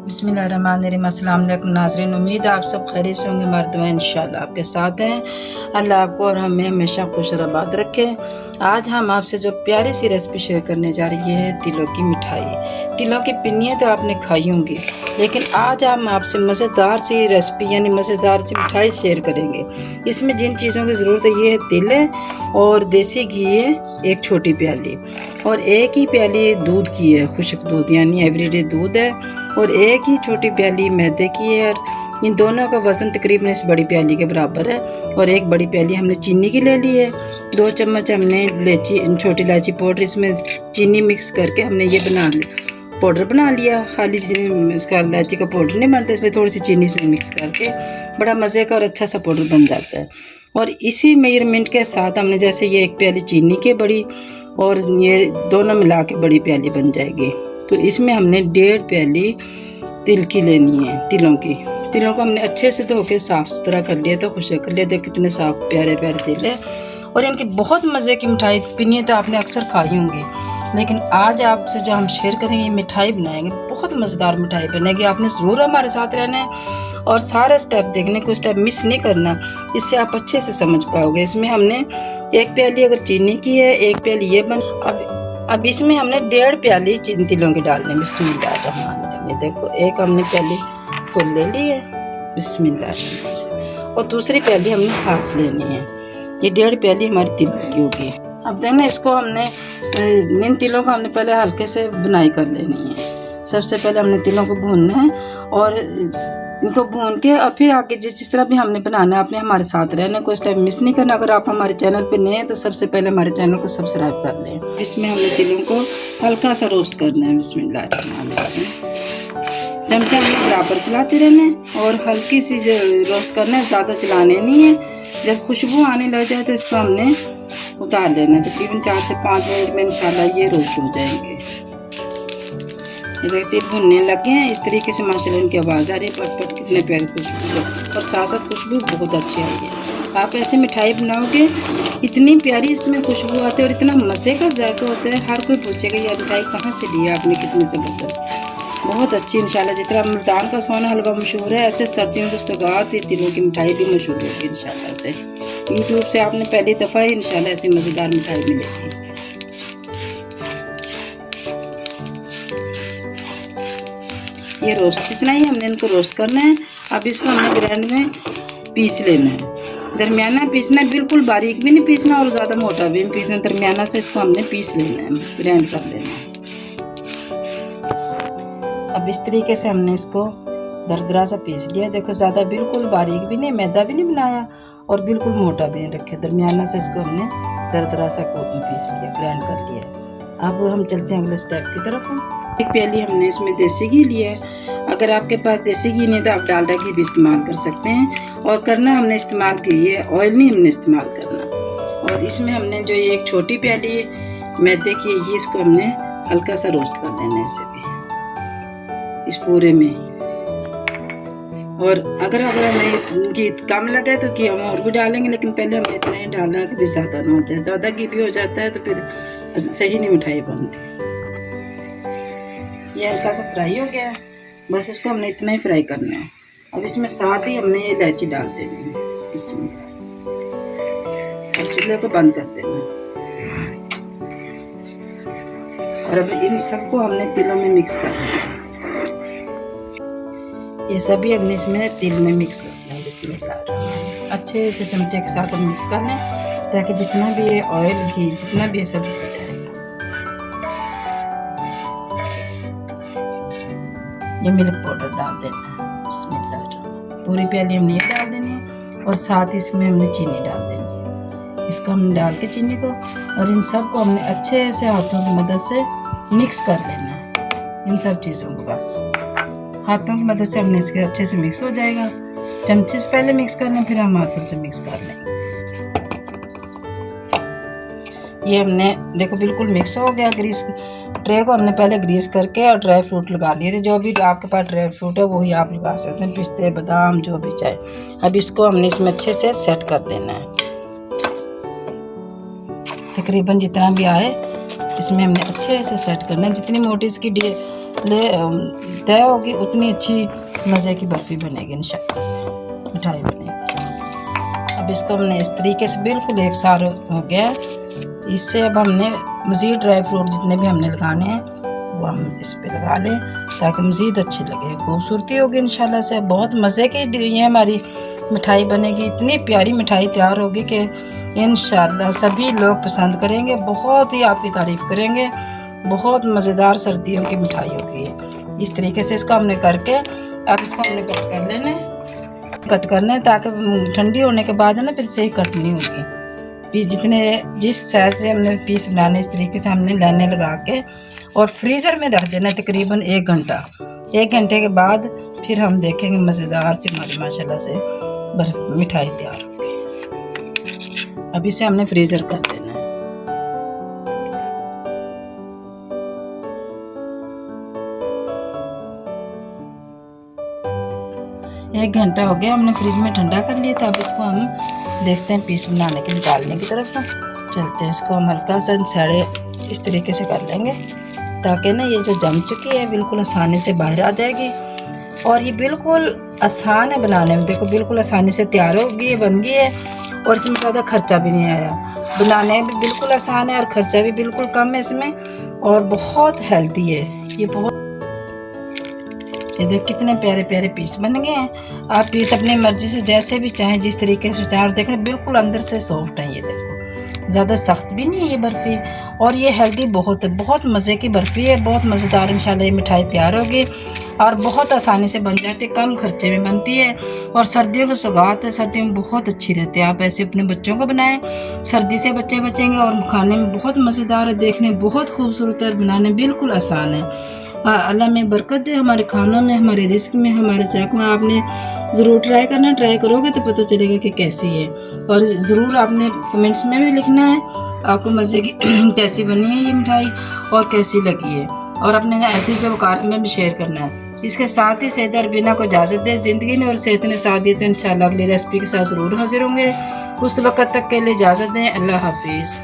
बिस्मिल्लाहिर्रहमानिर्रहीम। अस्सलाम वालेकुम नाज़रीन, उम्मीद है आप सब खैरियत से होंगे। मर्द में इंशाल्लाह आपके साथ हैं। अल्लाह आपको और हमें हमेशा खुश और आबाद रखे। आज हम आपसे जो प्यारी सी रेसिपी शेयर करने जा रही है तिलों की मिठाई। तिलों की पिन्नियाँ तो आपने खाई होंगी, लेकिन आज हम आपसे मज़ेदार सी रेसिपी यानी मज़ेदार सी मिठाई शेयर करेंगे। इसमें जिन चीज़ों की ज़रूरत है ये है तिल और देसी घी है एक छोटी प्याली, और एक ही प्याली दूध की है, खुश्क दूध यानी एवरीडे दूध है, और एक ही छोटी प्याली मैदे की है। और इन दोनों का वज़न तकरीबन इस बड़ी प्याली के बराबर है। और एक बड़ी प्याली हमने चीनी की ले ली है। 2 चम्मच हमने छोटी इलायची पाउडर, इसमें चीनी मिक्स करके हमने ये पाउडर बना लिया। खाली इसका इलायची का पाउडर नहीं बनता, इसलिए थोड़ी सी चीनी इसमें मिक्स करके बड़ा मज़े का और अच्छा सा पाउडर बन जाता है। और इसी मेजरमेंट के साथ हमने जैसे ये एक प्याली चीनी की बड़ी और ये दोनों मिला के बड़ी प्याली बन जाएगी, तो इसमें हमने 1.5 प्याली तिल की लेनी है। तिलों को हमने अच्छे से धो के साफ़ सुथरा कर लिया, तो खुश कर लिया। देख कितने साफ प्यारे प्यारे तिल है। और इनकी बहुत मज़े की मिठाई पिन्नी तो आपने अक्सर खाई होंगी, लेकिन आज आपसे जो हम शेयर करेंगे ये मिठाई बनाएंगे, बहुत मज़ेदार मिठाई बनेगी। आपने ज़रूर हमारे साथ रहना है और सारे स्टेप देखने, कोई स्टेप मिस नहीं करना, इससे आप अच्छे से समझ पाओगे। इसमें हमने 1 प्याली अगर चीनी की है, 1 प्याली ये अब इसमें हमने 1.5 प्याली तिलों की डालने। बिस्मिल्लाह, देखो एक हमने प्याली फुल ले ली है, बिस्मिल्लाह, और दूसरी प्याली हमने हाफ लेनी है। ये 1.5 प्याली हमारी तिलों की होगी। अब देखना इसको हमने इन तिलों को हमने पहले हल्के से बुनाई कर लेनी है। सबसे पहले हमने तिलों को भूनना है और इनको भून के और फिर आगे जिस तरह भी हमने बनाना है आपने हमारे साथ रहना, कोई स्टेप मिस नहीं करना। अगर आप हमारे चैनल पे नए हैं तो सबसे पहले हमारे चैनल को सब्सक्राइब कर लें। इसमें हमने तिलों को हल्का सा रोस्ट करना है। बिस्मिल्लाह, चमचा हमने बराबर चलाते रहना है और हल्की सी रोस्ट करना है, ज़्यादा चलाने नहीं है। जब खुशबू आने लग जाए तो इसको हमने उतार लेना है। तकरीबन 4 से 5 मिनट में इंशाल्लाह ये रोस्ट हो जाएंगे। ये देखते भुनने लगे हैं इस तरीके से, माशाल्लाह इनकी आवाज़ आ रही है पट पट, कितने प्यारी खुशबू, और साथ साथ खुशबू बहुत अच्छी आई है। आप ऐसे मिठाई बनाओगे इतनी प्यारी इसमें खुशबू आती है और इतना मज़े का जायका होता है, हर कोई पूछेगा ये मिठाई कहाँ से ली है आपने, कितनी ज़बरदस्त, बहुत अच्छी। इंशाल्लाह जितना मुल्तान का सोना हलवा मशहूर है, ऐसे सर्दियों की सौगात तिलों की मिठाई भी मशहूर होगी इंशाल्लाह से। यूट्यूब से आपने पहली दफ़ा ही इंशाल्लाह ऐसी मज़ेदार मिठाई मिलेगी। ये रोस्ट इतना ही हमने इनको रोस्ट करना है। अब इसको हमने ग्राइंड में पीस लेना है। दरमियाना पीसना है, बिल्कुल बारीक भी नहीं पीसना और ज़्यादा मोटा भी नहीं पीसना, दरमियाना से इसको हमने पीस लेना है, ग्राइंड कर लेना है। अब इस तरीके से हमने इसको दरदरा सा पीस लिया। देखो ज़्यादा बिल्कुल बारीक भी नहीं, मैदा भी नहीं बनाया और बिल्कुल मोटा भी नहीं रखे, दरमियाना से इसको हमने दरदरा सा पीस लिया, ग्राइंड कर लिया। अब हम चलते हैं अगले स्टेप की तरफ। 1 प्याली हमने इसमें देसी घी लिया है। अगर आपके पास देसी घी नहीं तो आप डालडा घी भी इस्तेमाल कर सकते हैं। और करना हमने इस्तेमाल की है, ऑयल नहीं हमने इस्तेमाल करना। और इसमें हमने जो ये एक छोटी प्याली मैदे की है, ये इसको हमने हल्का सा रोस्ट कर देना है इसे भी, इस पूरे में। और अगर हमें घी कम लगे तो घी हम और भी डालेंगे, लेकिन पहले हमें इतना ही डालना है कि ज़्यादा ना हो जाए। ज़्यादा घी भी हो जाता है तो फिर सही नहीं मिठाई बनती। ये हल्का सा फ्राई हो गया है, बस इसको हमने इतना ही फ्राई करना है। अब इसमें साथ ही हमने ये इलायची डाल देनी है, इसमें, और चूल्हे को बंद कर देना है। और अब इन सबको हमने तिलों में मिक्स करना है। ये सभी हमने इसमें तिल में मिक्स करना है। बिस्मिल्लाह, अच्छे से चमचे के साथ हम मिक्स कर लें ताकि जितना भी ये ऑयल घी जितना भी ये सब हो जाएगा। ये मिल्क पाउडर डाल देना है, बिस्मिल्लाह, पूरी प्याली हमने ये डाल देनी है और साथ ही इसमें हमने चीनी डाल देनी है। इसको हमने डाल के चीनी को और इन सब को हमने अच्छे से हाथों की मदद से मिक्स कर लेना है। इन सब चीज़ों को बस हाथों की मदद से हमने इसके अच्छे से मिक्स हो जाएगा। चमचे से पहले मिक्स करना, फिर हम हाथों से मिक्स कर लेंगे। ये हमने देखो बिल्कुल मिक्स हो गया। ग्रीस ट्रे को हमने पहले ग्रीस करके और ड्राई फ्रूट लगा लिए थे। जो भी आपके पास ड्राई फ्रूट है वही आप लगा सकते हैं, पिस्ते बादाम जो भी चाहे। अब इसको हमने इसमें अच्छे से सेट कर देना है। तकरीबन जितना भी आए इसमें हमने अच्छे से सेट करना है। जितनी मोटी इसकी तय होगी उतनी अच्छी मज़े की बर्फ़ी बनेगी इंशाल्लाह से, मिठाई बनेगी। अब इसको हमने इस तरीके से बिल्कुल एक सार हो गया। इससे अब हमने मज़ीद ड्राई फ्रूट जितने भी हमने लगाने हैं वो हम इस पे लगा लें ताकि मज़ीद अच्छी लगे, खूबसूरती होगी इंशाल्लाह से। बहुत मज़े की ये हमारी मिठाई बनेगी, इतनी प्यारी मिठाई तैयार होगी कि इंशाल्लाह सभी लोग पसंद करेंगे, बहुत ही आपकी तारीफ़ करेंगे। बहुत मज़ेदार सर्दियों की मिठाई होगी ये। इस तरीके से इसको हमने करके अब इसको हमने कट कर लेना है, कट करना है ताकि ठंडी होने के बाद है ना फिर से ही कट नहीं होगी। पीस जिस साइज़ से हमने पीस बनाने इस तरीके से हमने लाइनें लगा के और फ्रीज़र में रख देना तकरीबन 1 घंटा। 1 घंटे के बाद फिर हम देखेंगे मज़ेदार सी हमारी माशाल्लाह से मिठाई तैयार होगी। अब इसे हमने फ्रीज़र कर देना है। एक घंटा हो गया, हमने फ्रिज में ठंडा कर लिया था। अब इसको हम देखते हैं पीस बनाने के निकालने की तरफ चलते हैं। इसको हम हल्का सा साड़े इस तरीके से कर लेंगे ताकि ना ये जो जम चुकी है बिल्कुल आसानी से बाहर आ जाएगी। और ये बिल्कुल आसान है बनाने में, देखो बिल्कुल आसानी से तैयार होगी, बन गई है और इसमें ज़्यादा खर्चा भी नहीं आया। बनाने में भी बिल्कुल आसान है और खर्चा भी बिल्कुल कम है इसमें, और बहुत हेल्दी है ये। बहुत ये देख कितने प्यारे प्यारे पीस बन गए हैं। आप पीस अपनी मर्ज़ी से जैसे भी चाहें, जिस तरीके से चाहें, देख रहे बिल्कुल अंदर से सॉफ्ट है। ये देखो ज़्यादा सख्त भी नहीं है ये बर्फ़ी, और ये हेल्दी बहुत है। बहुत मज़े की बर्फ़ी है, बहुत मज़ेदार इंशाल्लाह ये मिठाई तैयार होगी और बहुत आसानी से बन जाती है, कम खर्चे में बनती है और सर्दियों की सौगात है। सर्दियों में बहुत अच्छी रहती है। आप ऐसे अपने बच्चों को बनाएं, सर्दी से बच्चे बचेंगे और खाने में बहुत मज़ेदार है, देखने में बहुत खूबसूरत है और बनाने बिल्कुल आसान है। अल्लाह में बरकत दे हमारे खानों में, हमारे रिस्क में, हमारे चाक में। आपने ज़रूर ट्राई करना, ट्राई करोगे तो पता चलेगा कि कैसी है। और ज़रूर आपने कमेंट्स में भी लिखना है आपको मज़े की कैसी बनी है ये मिठाई और कैसी लगी है, और अपने ऐसी कार में भी शेयर करना है। इसके साथ ही सेहत बिना को इजाज़त दे, ज़िंदगी ने और सेहत ने साथ दिए तो इंशाल्लाह अगली रेसिपी के साथ ज़रूर हाजिर होंगे। उस वक्त तक के लिए इजाज़त दें। अल्लाह हाफिज़।